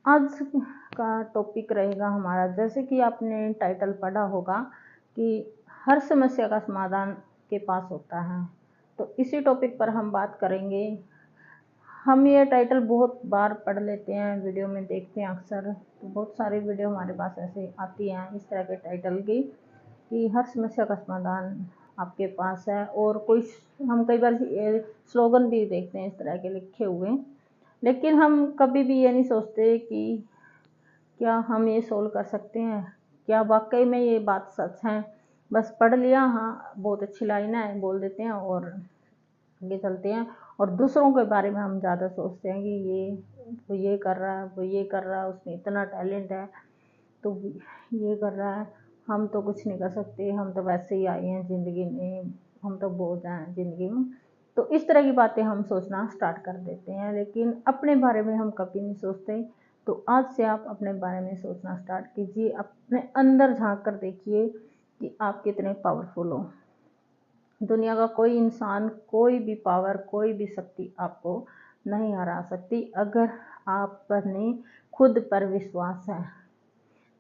आज का टॉपिक रहेगा हमारा, जैसे कि आपने टाइटल पढ़ा होगा कि हर समस्या का समाधान के पास होता है। तो इसी टॉपिक पर हम बात करेंगे। हम ये टाइटल बहुत बार पढ़ लेते हैं, वीडियो में देखते हैं अक्सर, तो बहुत सारी वीडियो हमारे पास ऐसे आती हैं इस तरह के टाइटल की कि हर समस्या का समाधान आपके पास है। और कोई हम कई बार स्लोगन भी देखते हैं इस तरह के लिखे हुए, लेकिन हम कभी भी ये नहीं सोचते कि क्या हम ये सोल्व कर सकते हैं, क्या वाकई में ये बात सच है। बस पढ़ लिया, हाँ बहुत अच्छी लाइन है, बोल देते हैं और आगे चलते हैं। और दूसरों के बारे में हम ज़्यादा सोचते हैं कि ये वो ये कर रहा है, वो ये कर रहा है, उसमें इतना टैलेंट है तो ये कर रहा है, हम तो कुछ नहीं कर सकते, हम तो वैसे ही आए हैं ज़िंदगी में, हम तो बोझ हैं ज़िंदगी में। तो इस तरह की बातें हम सोचना स्टार्ट कर देते हैं, लेकिन अपने बारे में हम कभी नहीं सोचते। तो आज से आप अपने बारे में सोचना स्टार्ट कीजिए, अपने अंदर झांक कर देखिए कि आप कितने पावरफुल हो। दुनिया का कोई इंसान, कोई भी पावर, कोई भी शक्ति आपको नहीं हरा सकती अगर आप पर खुद पर विश्वास है।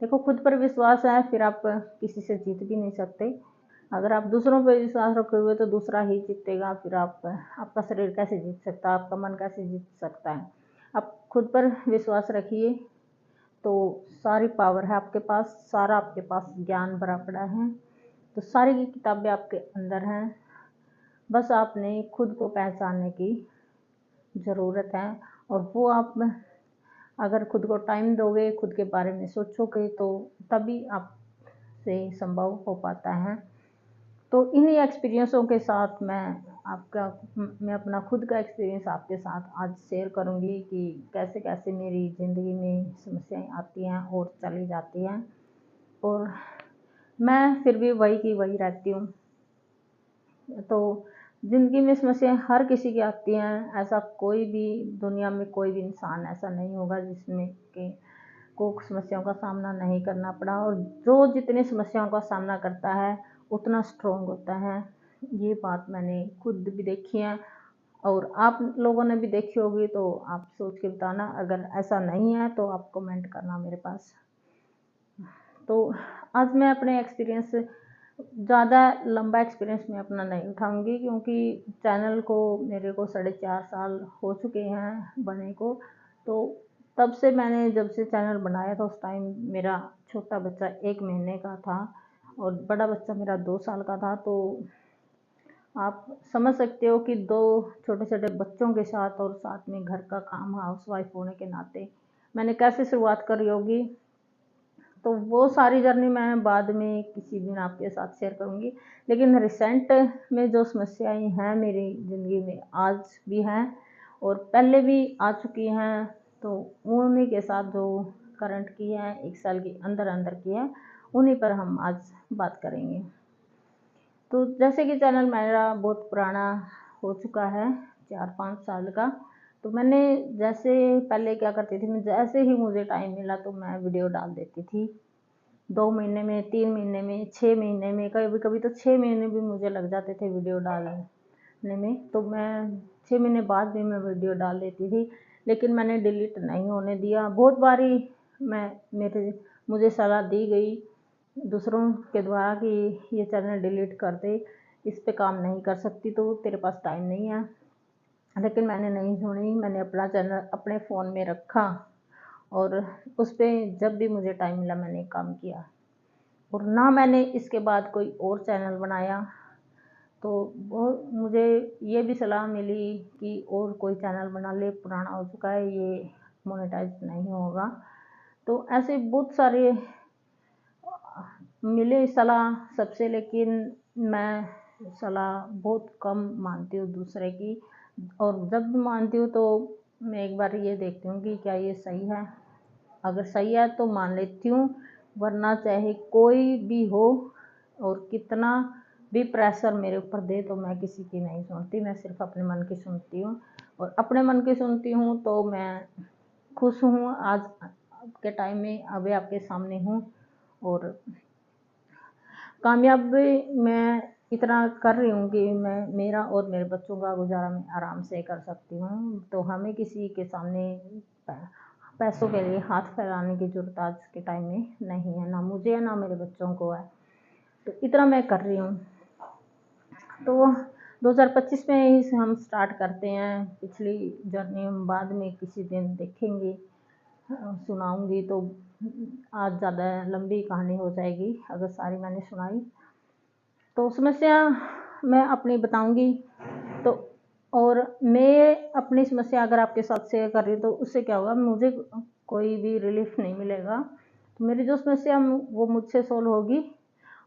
देखो, खुद पर विश्वास है फिर आप किसी से जीत भी नहीं सकते। अगर आप दूसरों पर विश्वास रखे हुए तो दूसरा ही जीतेगा, फिर आपका शरीर कैसे जीत सकता है, आपका मन कैसे जीत सकता है। आप खुद पर विश्वास रखिए तो सारी पावर है आपके पास, सारा आपके पास ज्ञान भरा पड़ा है, तो सारी की किताबें आपके अंदर हैं। बस आपने खुद को पहचानने की ज़रूरत है। और वो आप अगर खुद को टाइम दोगे, खुद के बारे में सोचोगे, तो तभी आपसे संभव हो पाता है। तो इन्हीं एक्सपीरियंसों के साथ मैं अपना खुद का एक्सपीरियंस आपके साथ आज शेयर करूंगी कि कैसे कैसे मेरी ज़िंदगी में समस्याएं आती हैं और चली जाती हैं, और मैं फिर भी वही की वही रहती हूँ। तो ज़िंदगी में समस्याएं हर किसी की आती हैं, ऐसा कोई भी दुनिया में कोई भी इंसान ऐसा नहीं होगा जिसमें कि को समस्याओं का सामना नहीं करना पड़ा। और जो जितनी समस्याओं का सामना करता है उतना स्ट्रोंग होता है। ये बात मैंने खुद भी देखी है और आप लोगों ने भी देखी होगी, तो आप सोच के बताना। अगर ऐसा नहीं है तो आप कमेंट करना मेरे पास। तो आज मैं अपने एक्सपीरियंस, ज़्यादा लंबा एक्सपीरियंस मैं अपना नहीं उठाऊंगी, क्योंकि चैनल को मेरे को 4.5 साल हो चुके हैं बने को। तो तब से मैंने जब से चैनल बनाया था उस टाइम मेरा छोटा बच्चा 1 महीने का था और बड़ा बच्चा मेरा 2 साल का था। तो आप समझ सकते हो कि 2 छोटे छोटे बच्चों के साथ और साथ में घर का काम, हाउसवाइफ होने के नाते मैंने कैसे शुरुआत करी होगी। तो वो सारी जर्नी मैं बाद में किसी दिन आपके साथ शेयर करूंगी। लेकिन रिसेंट में जो समस्याएं हैं मेरी ज़िंदगी में आज भी हैं और पहले भी आ चुकी हैं, तो उन्हीं के साथ जो करंट की है 1 साल के अंदर अंदर की है, उन्हीं पर हम आज बात करेंगे। तो जैसे कि चैनल मेरा बहुत पुराना हो चुका है, 4-5 साल का। तो मैंने जैसे पहले क्या करती थी, मैं जैसे ही मुझे टाइम मिला तो मैं वीडियो डाल देती थी। 2 महीने में, 3 महीने में, 6 महीने में, कभी कभी तो 6 महीने भी मुझे लग जाते थे वीडियो डालने में। तो मैं 6 महीने बाद भी मैं वीडियो डाल देती थी, लेकिन मैंने डिलीट नहीं होने दिया। बहुत बारी मुझे सलाह दी गई दूसरों के द्वारा कि ये चैनल डिलीट कर दे, इस पे काम नहीं कर सकती, तो तेरे पास टाइम नहीं है। लेकिन मैंने नहीं सुनी, मैंने अपना चैनल अपने फ़ोन में रखा और उस पर जब भी मुझे टाइम मिला मैंने काम किया। और ना मैंने इसके बाद कोई और चैनल बनाया। तो वो मुझे ये भी सलाह मिली कि और कोई चैनल बना ले, पुराना हो चुका है, ये मोनेटाइज नहीं होगा। तो ऐसे बहुत सारे मिले सलाह सबसे, लेकिन मैं सलाह बहुत कम मानती हूँ दूसरे की। और जब भी मानती हूँ तो मैं एक बार ये देखती हूँ कि क्या ये सही है। अगर सही है तो मान लेती हूँ, वरना चाहे कोई भी हो और कितना भी प्रेशर मेरे ऊपर दे तो मैं किसी की नहीं सुनती, मैं सिर्फ अपने मन की सुनती हूँ। और अपने मन की सुनती हूँ तो मैं खुश हूँ, आज के टाइम में अभी आपके सामने हूँ। और कामयाबी मैं इतना कर रही हूँ कि मैं मेरा और मेरे बच्चों का गुजारा मैं आराम से कर सकती हूँ। तो हमें किसी के सामने पैसों के लिए हाथ फैलाने की ज़रूरत आज के टाइम में नहीं है, ना मुझे है ना मेरे बच्चों को है। तो इतना मैं कर रही हूँ। तो 2025 में ही हम स्टार्ट करते हैं। पिछली जर्नी हम बाद में किसी दिन देखेंगे, सुनाऊंगी। तो आज ज़्यादा लंबी कहानी हो जाएगी अगर सारी मैंने सुनाई। तो समस्या मैं अपनी बताऊंगी। तो और मैं अपनी समस्या अगर आपके साथ शेयर कर रही हूँ तो उससे क्या होगा, मुझे कोई भी रिलीफ नहीं मिलेगा। तो मेरी जो समस्या वो मुझसे सोल्व होगी,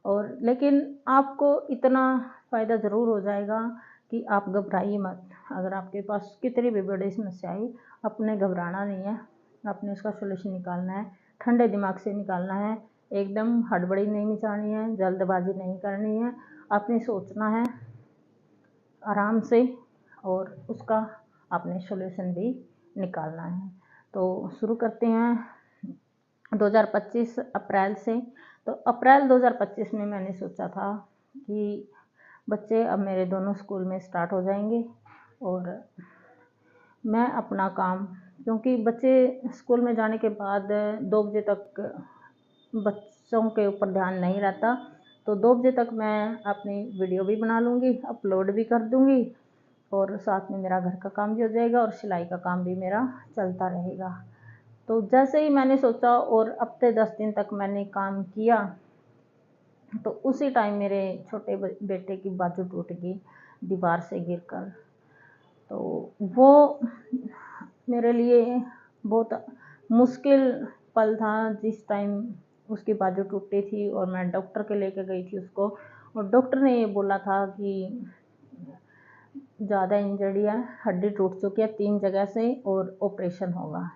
और लेकिन आपको इतना फ़ायदा ज़रूर हो जाएगा कि आप घबराइए मत। अगर आपके पास कितनी भी बड़ी समस्या आई, अपने घबराना नहीं है, आपने उसका सोल्यूशन निकालना है, ठंडे दिमाग से निकालना है। एकदम हड़बड़ी नहीं मचानी है, जल्दबाजी नहीं करनी है, आपने सोचना है आराम से, और उसका आपने सोल्यूशन भी निकालना है। तो शुरू करते हैं 2025 अप्रैल से। तो अप्रैल 2025 में मैंने सोचा था कि बच्चे अब मेरे दोनों स्कूल में स्टार्ट हो जाएंगे, और मैं अपना काम, क्योंकि बच्चे स्कूल में जाने के बाद 2 बजे तक बच्चों के ऊपर ध्यान नहीं रहता, तो 2 बजे तक मैं अपनी वीडियो भी बना लूँगी, अपलोड भी कर दूँगी, और साथ में मेरा घर का काम भी हो जाएगा और सिलाई का काम भी मेरा चलता रहेगा। तो जैसे ही मैंने सोचा और हफ्ते 10 दिन तक मैंने काम किया, तो उसी टाइम मेरे छोटे बेटे की बाजू टूट गई दीवार से गिरकर। तो वो मेरे लिए बहुत मुश्किल पल था जिस टाइम उसकी बाजू टूटी थी, और मैं डॉक्टर के लेके गई थी उसको, और डॉक्टर ने ये बोला था कि ज़्यादा इंजरी है, हड्डी टूट चुकी है 3 जगह से और ऑपरेशन होगा।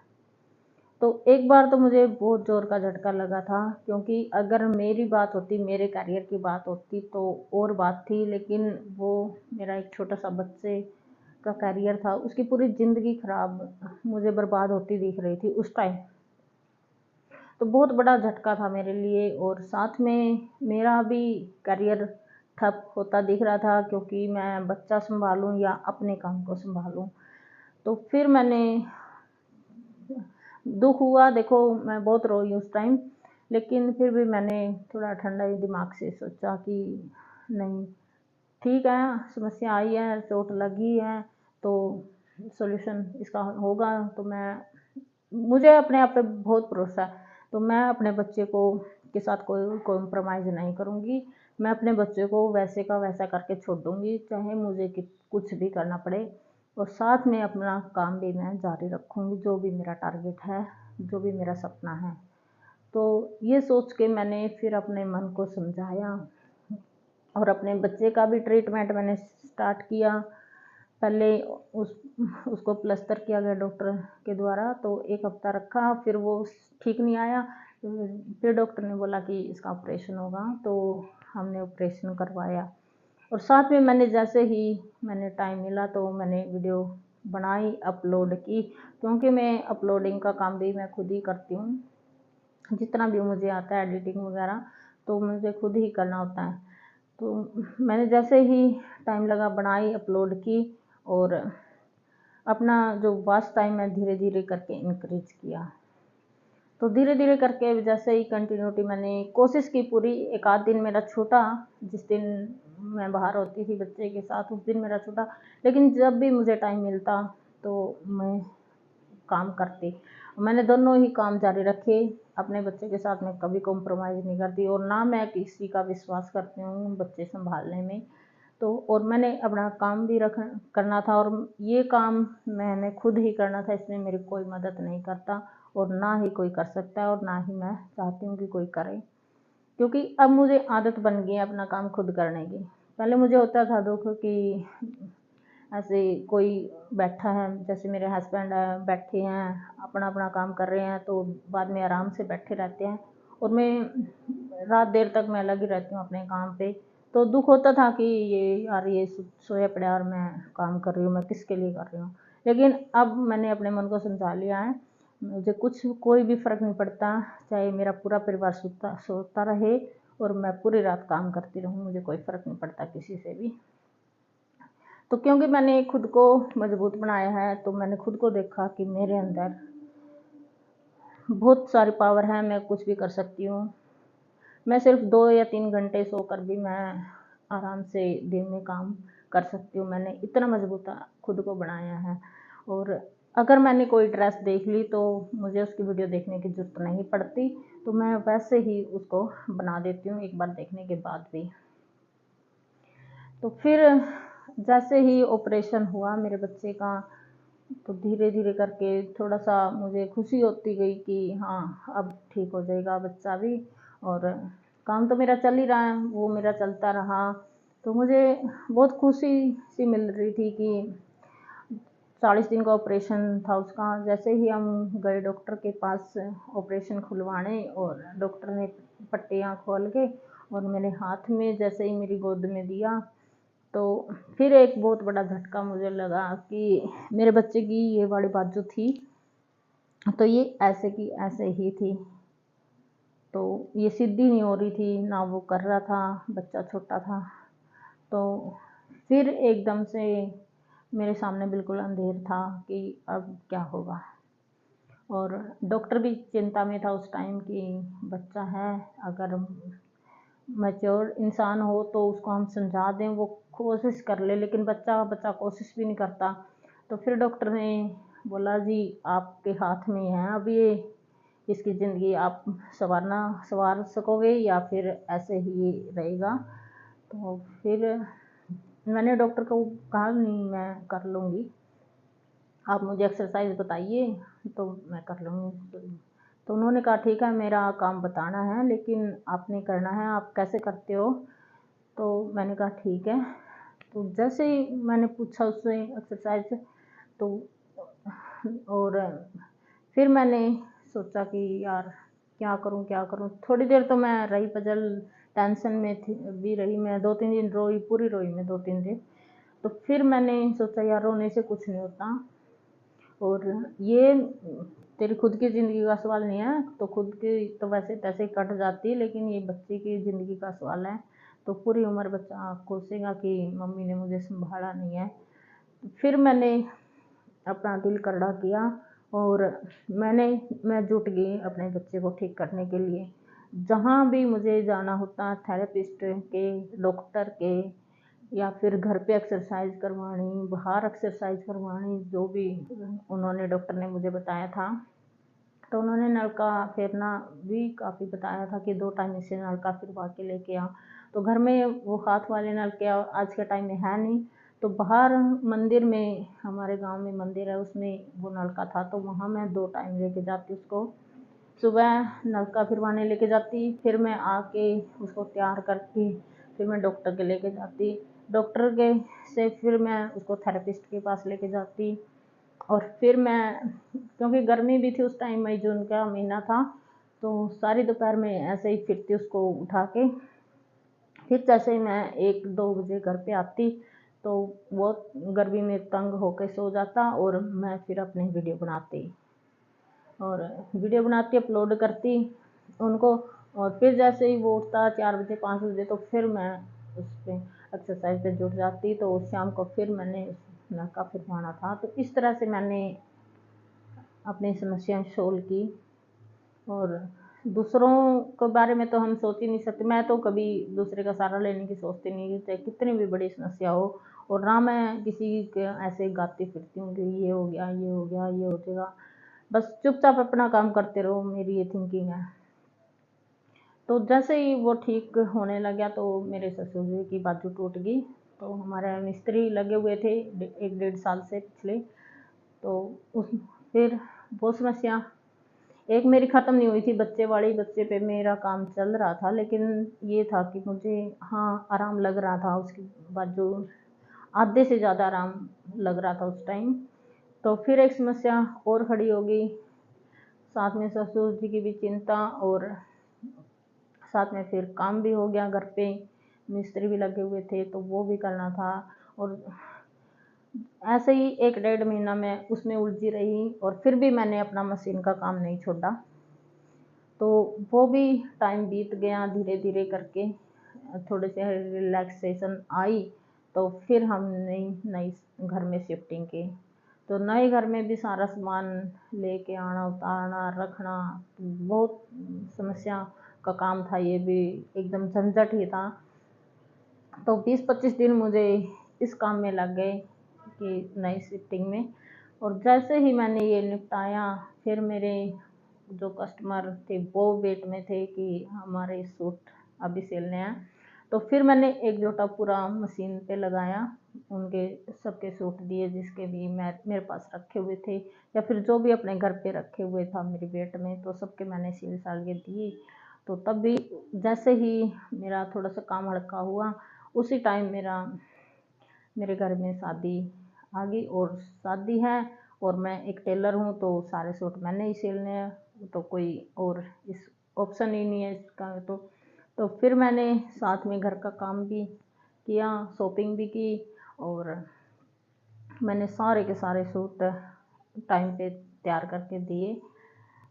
तो एक बार तो मुझे बहुत ज़ोर का झटका लगा था, क्योंकि अगर मेरी बात होती, मेरे करियर की बात होती तो और बात थी, लेकिन वो मेरा एक छोटा सा बच्चे का करियर था, उसकी पूरी ज़िंदगी ख़राब मुझे बर्बाद होती दिख रही थी उस टाइम। तो बहुत बड़ा झटका था मेरे लिए, और साथ में मेरा भी करियर ठप होता दिख रहा था, क्योंकि मैं बच्चा संभालूं या अपने काम को संभालूं। तो फिर मैंने, दुख हुआ, देखो मैं बहुत रोई उस टाइम, लेकिन फिर भी मैंने थोड़ा ठंडा दिमाग से सोचा कि नहीं, ठीक है, समस्या आई है, चोट लगी है, तो सॉल्यूशन इसका होगा। तो मुझे अपने आप पे बहुत भरोसा है, तो मैं अपने बच्चे को के साथ कोई कॉम्प्रोमाइज़ नहीं करूँगी। मैं अपने बच्चे को वैसे का वैसा करके छोड़ दूँगी, चाहे मुझे कुछ भी करना पड़े, और साथ में अपना काम भी मैं जारी रखूँगी, जो भी मेरा टारगेट है, जो भी मेरा सपना है। तो ये सोच के मैंने फिर अपने मन को समझाया, और अपने बच्चे का भी ट्रीटमेंट मैंने स्टार्ट किया। पहले उसको प्लास्टर किया गया डॉक्टर के द्वारा, तो 1 हफ्ता रखा, फिर वो ठीक नहीं आया। फिर डॉक्टर ने बोला कि इसका ऑपरेशन होगा, तो हमने ऑपरेशन करवाया। और साथ में मैंने जैसे ही मैंने टाइम मिला तो मैंने वीडियो बनाई, अपलोड की, क्योंकि मैं अपलोडिंग का काम भी मैं खुद ही करती हूँ। जितना भी मुझे आता है एडिटिंग वगैरह, तो मुझे खुद ही करना होता है। तो मैंने जैसे ही टाइम लगा बनाई, अपलोड की, और अपना जो वॉच टाइम है धीरे धीरे करके इंक्रीज किया। तो धीरे धीरे करके जैसे ही कंटिन्यूटी मैंने कोशिश की पूरी, एक आध दिन मेरा छूटा, जिस दिन मैं बाहर होती थी बच्चे के साथ उस दिन मेरा छूटा, लेकिन जब भी मुझे टाइम मिलता तो मैं काम करती। मैंने दोनों ही काम जारी रखे, अपने बच्चे के साथ मैं कभी कॉम्प्रोमाइज़ नहीं करती, और ना मैं किसी का विश्वास करती हूँ बच्चे संभालने में। तो और मैंने अपना काम भी करना था, और ये काम मैंने खुद ही करना था, इसमें मेरी कोई मदद नहीं करता, और ना ही कोई कर सकता है, और ना ही मैं चाहती हूँ कि कोई करे, क्योंकि अब मुझे आदत बन गई है अपना काम खुद करने की। पहले मुझे होता था दुख कि ऐसे कोई बैठा है, जैसे मेरे हस्बैंड है, बैठे हैं अपना अपना काम कर रहे हैं, तो बाद में आराम से बैठे रहते हैं, और मैं रात देर तक मैं लगी रहती हूँ अपने काम पे। तो दुख होता था कि ये यार ये सोया पड़ा और मैं काम कर रही हूँ, मैं किसके लिए कर रही हूँ। लेकिन अब मैंने अपने मन को समझा लिया है, मुझे कोई भी फ़र्क नहीं पड़ता, चाहे मेरा पूरा परिवार सोता रहे और मैं पूरी रात काम करती रहूँ, मुझे कोई फ़र्क नहीं पड़ता किसी से भी। तो क्योंकि मैंने खुद को मजबूत बनाया है, तो मैंने खुद को देखा कि मेरे अंदर बहुत सारी पावर है, मैं कुछ भी कर सकती हूँ। मैं सिर्फ 2 या 3 घंटे सोकर भी मैं आराम से दिन में काम कर सकती हूँ। मैंने इतना मजबूत खुद को बनाया है। और अगर मैंने कोई ड्रेस देख ली तो मुझे उसकी वीडियो देखने की ज़रूरत नहीं पड़ती, तो मैं वैसे ही उसको बना देती हूँ एक बार देखने के बाद भी। तो फिर जैसे ही ऑपरेशन हुआ मेरे बच्चे का, तो धीरे धीरे करके थोड़ा सा मुझे खुशी होती गई कि हाँ अब ठीक हो जाएगा बच्चा भी। और काम तो मेरा चल ही रहा है, वो मेरा चलता रहा। तो मुझे बहुत खुशी सी मिल रही थी कि 40 दिन का ऑपरेशन था उसका। जैसे ही हम गए डॉक्टर के पास ऑपरेशन खुलवाने, और डॉक्टर ने पट्टियाँ खोल के और मेरे हाथ में जैसे ही मेरी गोद में दिया, तो फिर एक बहुत बड़ा झटका मुझे लगा कि मेरे बच्चे की ये वाली बाजू थी, तो ये ऐसे की ऐसे ही थी, तो ये सीधी नहीं हो रही थी ना, वो कर रहा था, बच्चा छोटा था। तो फिर एकदम से मेरे सामने बिल्कुल अंधेर था कि अब क्या होगा। और डॉक्टर भी चिंता में था उस टाइम कि बच्चा है, अगर मैच्योर इंसान हो तो उसको हम समझा दें, वो कोशिश कर ले, लेकिन बच्चा बच्चा कोशिश भी नहीं करता। तो फिर डॉक्टर ने बोला जी आपके हाथ में है अब ये, इसकी ज़िंदगी आप संवार सकोगे या फिर ऐसे ही रहेगा। तो फिर मैंने डॉक्टर को कहा नहीं मैं कर लूँगी, आप मुझे एक्सरसाइज बताइए तो मैं कर लूँगी। तो उन्होंने कहा ठीक है, मेरा काम बताना है लेकिन आपने करना है, आप कैसे करते हो। तो मैंने कहा ठीक है। तो जैसे ही मैंने पूछा उससे एक्सरसाइज, तो और फिर मैंने सोचा कि यार क्या करूं क्या करूं। थोड़ी देर तो मैं रही पजल, टेंशन में थी भी रही, मैं 2-3 दिन रोई, पूरी रोई मैं 2-3 दिन। तो फिर मैंने सोचा यार रोने से कुछ नहीं होता, और ये तेरी खुद की ज़िंदगी का सवाल नहीं है, तो खुद की तो वैसे तैसे कट जाती है, लेकिन ये बच्चे की ज़िंदगी का सवाल है। तो पूरी उम्र बच्चा कोसेगा कि मम्मी ने मुझे संभाला नहीं है। फिर मैंने अपना दिल कड़ा किया और मैं जुट गई अपने बच्चे को ठीक करने के लिए। जहाँ भी मुझे जाना होता, थेरेपिस्ट के, डॉक्टर के, या फिर घर पे एक्सरसाइज करवानी, बाहर एक्सरसाइज करवानी, जो भी उन्होंने डॉक्टर ने मुझे बताया था। तो उन्होंने नलका फेरना भी काफ़ी बताया था कि 2 टाइम इसे नलका फिरवा के लेके आ। तो घर में वो हाथ वाले नलके आज के टाइम में है नहीं, तो बाहर मंदिर में, हमारे गांव में मंदिर है, उसमें वो नलका था, तो वहाँ मैं 2 टाइम लेके जाती उसको। सुबह नलका फिरवाने लेके जाती, फिर मैं आके उसको तैयार करके फिर मैं डॉक्टर के लेके जाती, डॉक्टर के से फिर मैं उसको थेरेपिस्ट के पास लेके जाती। और फिर मैं, क्योंकि गर्मी भी थी उस टाइम, मई जून का महीना था, तो सारी दोपहर में ऐसे ही फिरती उसको उठा के। फिर जैसे ही मैं 1-2 बजे घर पे आती, तो वो गर्मी में तंग होकर सो जाता, और मैं फिर अपनी वीडियो बनाती, और वीडियो बनाती अपलोड करती उनको। और फिर जैसे ही वो उठता 4 बजे 5 बजे, तो फिर मैं उस पर एक्सरसाइज पे जुट जाती। तो शाम को फिर मैंने नलका फिरवाना था। तो इस तरह से मैंने अपनी समस्याएं सोल्व की। और दूसरों के बारे में तो हम सोच ही नहीं सकते, मैं तो कभी दूसरे का सहारा लेने की सोचती नहीं, चाहे कितनी भी बड़ी समस्या हो। और ना मैं किसी के ऐसे गाती फिरती हूँ कि ये हो गया ये हो गया ये हो जाएगा, बस चुपचाप अपना काम करते रहो, मेरी ये थिंकिंग है। तो जैसे ही वो ठीक होने लगा, तो मेरे ससुर जी की बाजू टूट गई। तो हमारे मिस्त्री लगे हुए थे 1-1.5 साल से पिछले। तो उस फिर वो समस्या एक मेरी ख़त्म नहीं हुई थी, बच्चे वाली, बच्चे पे मेरा काम चल रहा था, लेकिन ये था कि मुझे हाँ आराम लग रहा था, उसके बाजू आधे से ज़्यादा आराम लग रहा था उस टाइम। तो फिर एक समस्या और खड़ी हो गई, साथ में ससुर जी की भी चिंता, और साथ में फिर काम भी हो गया घर पे, मिस्त्री भी लगे हुए थे तो वो भी करना था। और ऐसे ही 1-1.5 महीना मैं उसमें उलझी रही, और फिर भी मैंने अपना मशीन का काम नहीं छोड़ा। तो वो भी टाइम बीत गया धीरे धीरे करके, थोड़े से रिलैक्सेशन आई, तो फिर हमने नई घर में शिफ्टिंग की। तो नए घर में भी सारा सामान लेके आना, उतारना, रखना, बहुत समस्या का काम था। ये भी एकदम झंझट ही था। तो 20-25 दिन मुझे इस काम में लग गए कि नई शिफ्टिंग में। और जैसे ही मैंने ये निपटाया, फिर मेरे जो कस्टमर थे वो वेट में थे कि हमारे सूट अभी सिलने हैं। तो फिर मैंने एक जोटा पूरा मशीन पे लगाया, उनके सबके सूट दिए जिसके भी मैं मेरे पास रखे हुए थे, या फिर जो भी अपने घर पे रखे हुए था मेरे वेट में, तो सबके मैंने सिल साल के दिए। तो तब भी जैसे ही मेरा थोड़ा सा काम हल्का हुआ, उसी टाइम मेरे घर में शादी आ गई। और शादी है और मैं एक टेलर हूँ, तो सारे सूट मैंने ही सिलने हैं, तो कोई और इस ऑप्शन ही नहीं है इसका। तो फिर मैंने साथ में घर का काम भी किया, शॉपिंग भी की, और मैंने सारे के सारे सूट टाइम पे तैयार करके दिए।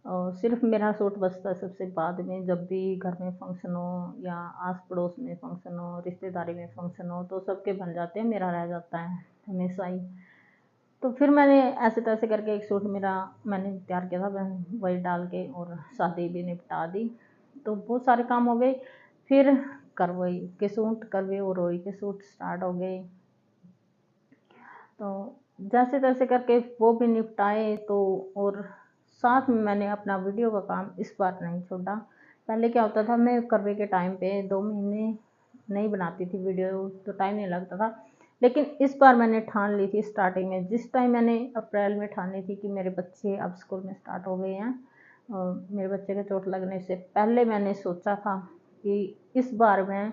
और सिर्फ मेरा सूट बचता है सबसे बाद में, जब भी घर में फंक्शन हो या आस पड़ोस में फंक्शन हो, रिश्तेदारी में फंक्शन हो, तो सबके बन जाते हैं, मेरा रह जाता है हमेशा ही। तो फिर मैंने ऐसे तैसे करके एक सूट मेरा मैंने तैयार किया था, वही डाल के और शादी भी निपटा दी। तो बहुत सारे काम हो गए। फिर करवई के सूट, करवे और रोई के सूट स्टार्ट हो गए। तो जैसे तैसे करके वो भी निपटाए। तो और साथ में मैंने अपना वीडियो का काम इस बार नहीं छोड़ा। पहले क्या होता था, मैं करवे के टाइम पे 2 महीने नहीं बनाती थी वीडियो, तो टाइम नहीं लगता था। लेकिन इस बार मैंने ठान ली थी स्टार्टिंग में, जिस टाइम मैंने अप्रैल में ठान ली थी कि मेरे बच्चे अब स्कूल में स्टार्ट हो गए हैं, और मेरे बच्चे के चोट लगने से पहले मैंने सोचा था कि इस बार मैं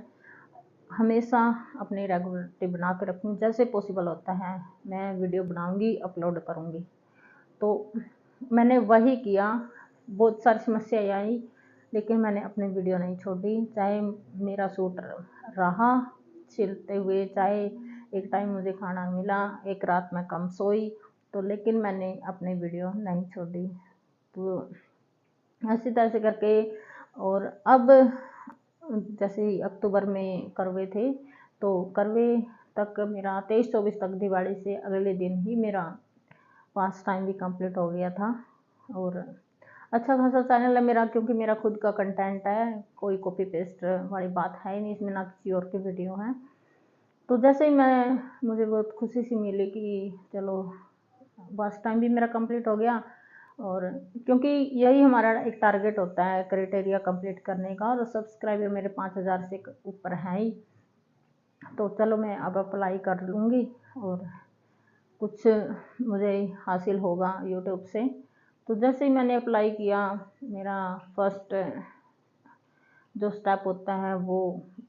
हमेशा अपनी रेगुलरिटी बना के रखूँ, जैसे पॉसिबल होता है मैं वीडियो बनाऊंगी, अपलोड करूंगी। तो मैंने वही किया। बहुत सारी समस्याएं आई, लेकिन मैंने अपनी वीडियो नहीं छोड़ी, चाहे मेरा सूट रहा सिलते हुए, चाहे एक टाइम मुझे खाना मिला, एक रात में कम सोई, तो लेकिन मैंने अपनी वीडियो नहीं छोड़ी। तो ऐसे तैसे करके, और अब जैसे ही अक्टूबर में करवे थे, तो करवे तक मेरा 23-24 तक, दिवाली से अगले दिन ही मेरा पास टाइम भी कंप्लीट हो गया था। और अच्छा खासा चैनल है मेरा, क्योंकि मेरा खुद का कंटेंट है, कोई कॉपी पेस्ट वाली बात है ही नहीं इसमें, ना किसी और की वीडियो है। तो जैसे ही मुझे बहुत खुशी सी मिली कि चलो बस टाइम भी मेरा कंप्लीट हो गया। और क्योंकि यही हमारा एक टारगेट होता है क्राइटेरिया कंप्लीट करने का, और सब्सक्राइबर मेरे 5000 से ऊपर हैं ही। तो चलो मैं अब अप्लाई कर लूँगी और कुछ मुझे हासिल होगा यूट्यूब से। तो जैसे ही मैंने अप्लाई किया, मेरा फर्स्ट जो स्टेप होता है वो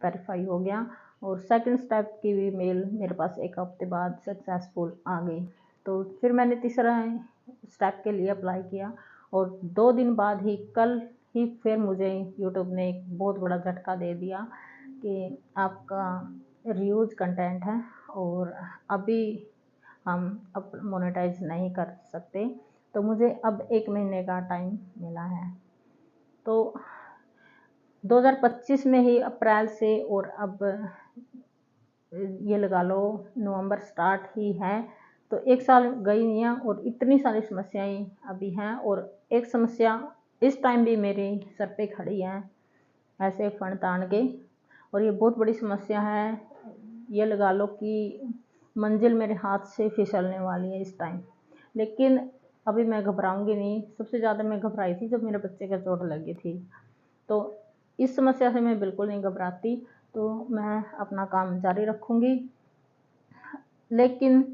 वेरीफाई हो गया, और सेकंड स्टेप की भी मेल मेरे पास एक हफ्ते बाद सक्सेसफुल आ गई। तो फिर मैंने तीसरा स्टेप के लिए अप्लाई किया, और 2 दिन बाद ही, कल ही फिर मुझे यूट्यूब ने एक बहुत बड़ा झटका दे दिया कि आपका रीयूज कंटेंट है और अभी हम अब मोनेटाइज नहीं कर सकते। तो मुझे अब 1 महीने का टाइम मिला है। तो 2025 में ही अप्रैल से, और अब ये लगा लो नवंबर स्टार्ट ही है, तो 1 साल गई नहीं है, और इतनी सारी समस्याएं अभी हैं। और एक समस्या इस टाइम भी मेरे सर पे खड़ी है, ऐसे फण तान के, और ये बहुत बड़ी समस्या है। ये लगा लो कि मंजिल मेरे हाथ से फिसलने वाली है इस टाइम। लेकिन अभी मैं घबराऊंगी नहीं। सबसे ज़्यादा मैं घबराई थी जब मेरे बच्चे का चोट लगी थी। तो इस समस्या से मैं बिल्कुल नहीं घबराती। तो मैं अपना काम जारी रखूँगी। लेकिन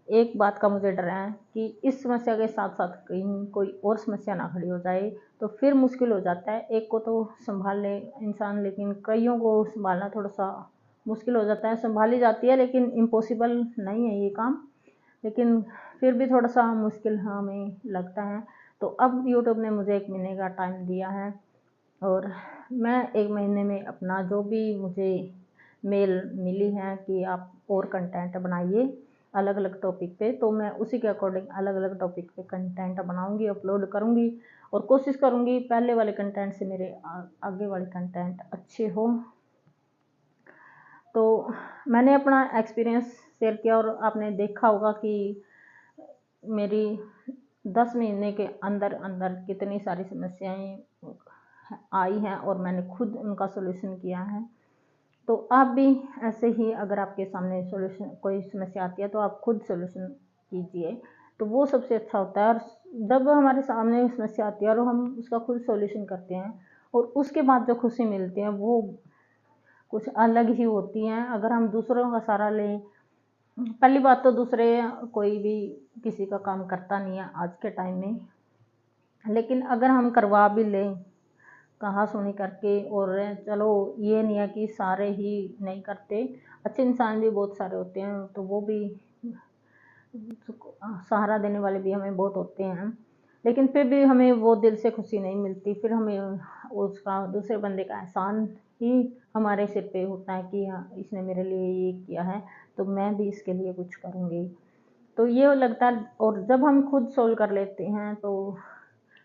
एक बात का मुझे डर है कि इस समस्या के साथ साथ कहीं कोई और समस्या ना खड़ी हो जाए, तो फिर मुश्किल हो जाता है। एक को तो संभाल ले इंसान, लेकिन कईयों को संभालना थोड़ा सा मुश्किल हो जाता है। संभाली जाती है, लेकिन इम्पॉसिबल नहीं है ये काम, लेकिन फिर भी थोड़ा सा मुश्किल हमें लगता है। तो अब यूट्यूब ने मुझे 1 महीने का टाइम दिया है, और मैं 1 महीने में अपना जो भी मुझे मेल मिली है कि आप और कंटेंट बनाइए अलग अलग टॉपिक पे, तो मैं उसी के अकॉर्डिंग अलग अलग टॉपिक पे कंटेंट बनाऊंगी, अपलोड करूंगी, और कोशिश करूंगी पहले वाले कंटेंट से मेरे आगे वाले कंटेंट अच्छे हो। तो मैंने अपना एक्सपीरियंस शेयर किया, और आपने देखा होगा कि मेरी 10 महीने के अंदर अंदर कितनी सारी समस्याएं आई हैं और मैंने खुद उनका सॉल्यूशन किया है। तो आप भी ऐसे ही, अगर आपके सामने सॉल्यूशन कोई समस्या आती है तो आप खुद सॉल्यूशन कीजिए, तो वो सबसे अच्छा होता है। और जब हमारे सामने समस्या आती है और हम उसका खुद सॉल्यूशन करते हैं और उसके बाद जो खुशी मिलती है वो कुछ अलग ही होती हैं। अगर हम दूसरों का सहारा लें, पहली बात तो दूसरे कोई भी किसी का काम करता नहीं है आज के टाइम में, लेकिन अगर हम करवा भी लें कहा सुनी करके, और चलो ये नहीं है कि सारे ही नहीं करते, अच्छे इंसान भी बहुत सारे होते हैं, तो वो भी सहारा देने वाले भी हमें बहुत होते हैं, लेकिन फिर भी हमें वो दिल से खुशी नहीं मिलती। फिर हमें उसका, दूसरे बंदे का एहसान ही हमारे सिर पे होता है कि हाँ इसने मेरे लिए ये किया है तो मैं भी इसके लिए कुछ करूँगी, तो ये लगता है। और जब हम खुद सोल्व कर लेते हैं तो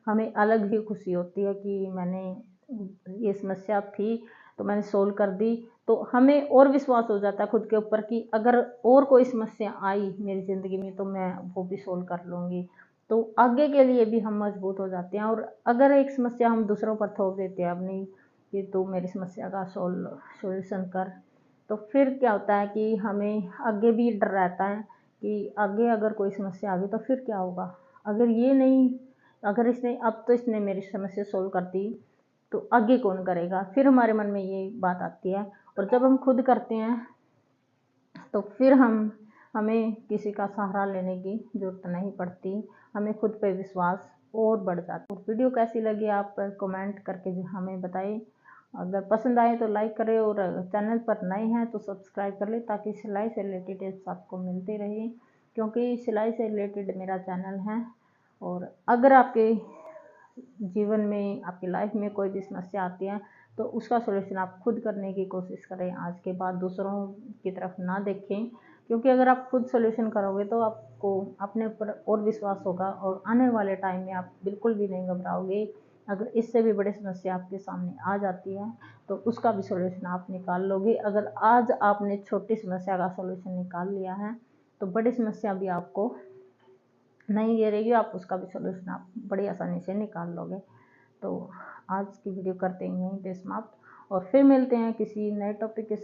हमें अलग ही खुशी होती है कि मैंने, ये समस्या थी तो मैंने सोल्व कर दी, तो हमें और विश्वास हो जाता है खुद के ऊपर कि अगर और कोई समस्या आई मेरी ज़िंदगी में तो मैं वो भी सोल्व कर लूँगी, तो आगे के लिए भी हम मजबूत हो जाते हैं। और अगर एक समस्या हम दूसरों पर थोप देते हैं अपनी, कि तू मेरी समस्या का सॉल्यूशन कर, तो फिर क्या होता है कि हमें आगे भी डर रहता है कि आगे अगर कोई समस्या आ गई तो फिर क्या होगा, अगर ये नहीं, अगर इसने, अब तो इसने मेरी समस्या सोल्व कर दी तो आगे कौन करेगा, फिर हमारे मन में ये बात आती है। और जब हम खुद करते हैं तो फिर हमें किसी का सहारा लेने की ज़रूरत नहीं पड़ती, हमें खुद पे विश्वास और बढ़ जाता है। वीडियो कैसी लगी आप कमेंट करके हमें बताइए, अगर पसंद आए तो लाइक करें, और चैनल पर नए हैं तो सब्सक्राइब कर लें ताकि सिलाई से रिलेटेड टिप्स आपको मिलते रहे, क्योंकि सिलाई से रिलेटेड मेरा चैनल है। और अगर आपके जीवन में, आपकी लाइफ में कोई भी समस्या आती है तो उसका सॉल्यूशन आप खुद करने की कोशिश करें, आज के बाद दूसरों की तरफ ना देखें, क्योंकि अगर आप खुद सॉल्यूशन करोगे तो आपको अपने ऊपर और विश्वास होगा और आने वाले टाइम में आप बिल्कुल भी नहीं घबराओगे। अगर इससे भी बड़ी समस्या आपके सामने आ जाती है तो उसका भी सॉल्यूशन आप निकाल लोगे। अगर आज आपने छोटी समस्या का सॉल्यूशन निकाल लिया है तो बड़ी समस्या भी आपको नहीं घेरेगी, आप उसका भी सॉल्यूशन आप बड़ी आसानी से निकाल लोगे। तो आज की वीडियो करते हैं यहीं पे समाप्त, और फिर मिलते हैं किसी नए टॉपिक के साथ।